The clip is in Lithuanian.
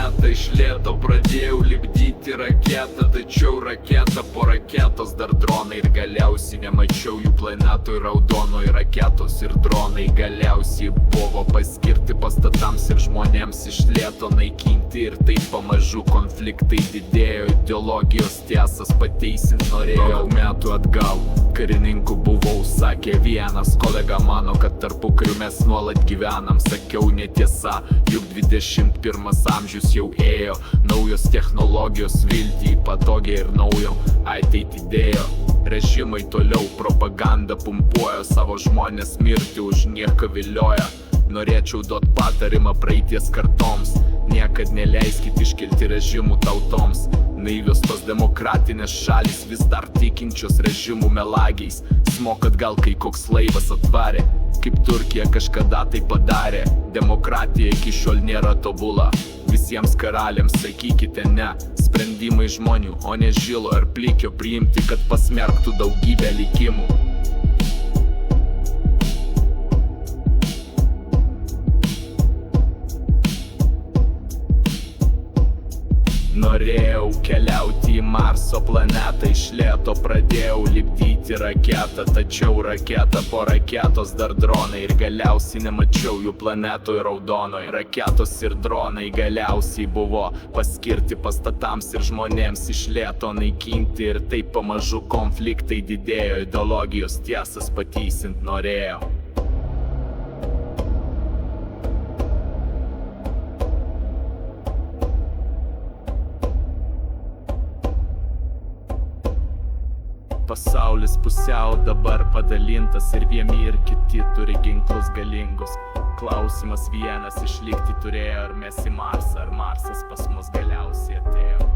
planetą iš lėto pradėjau lipdyti raketą, tačiau raketa po raketos dar dronai ir galiausiai nemačiau jų planetoj raudonoj raketos ir dronai galiausiai buvo paskirti pastatams ir žmonėms iš lėto naikinti ir taip pamažu konfliktai didėjo, ideologijos tiesas pateisint norėjau. Daug metų atgal karininku buvau, sakė vienas kolega mano, kad tarpukariu mes nuolat gyvenam, sakiau netiesa, juk 21 amžius jau ėjo, naujos technologijos viltį patogiai ir naujo ateitį dėjo. Režimai toliau propagandą pumpuoja, savo žmonės mirti už nieką vilioja. Norėčiau duot patarimą praeities kartoms, niekad neleiskit iškelti režimų tautoms. Naivios tos demokratinės šalys vis dar tikinčios režimų melagiais. Smokat gal kai koks laivas atvarė, kaip Turkija kažkada tai padarė. Demokratija iki šiol nėra tobula, visiems karaliams sakykite ne. Sprendimai žmonių, o ne žilo ar plikio priimti, kad pasmerktų daugybę likimų. Norėjau keliauti į Marso planetą, iš lėto pradėjau lipdyti raketą, tačiau raketa po raketos dar dronai ir galiausiai nemačiau jų planetoj raudonoj. Raketos ir dronai galiausiai buvo paskirti pastatams ir žmonėms iš lėto naikinti ir taip pamažu konfliktai didėjo, ideologijos tiesas pateisint norėjau. Pasaulis pusiau dabar padalintas ir vieni ir kiti turi ginklus galingus. Klausimas vienas, išlikti turėjo ar mes į Marsą, ar Marsas pas mus galiausiai atėjo.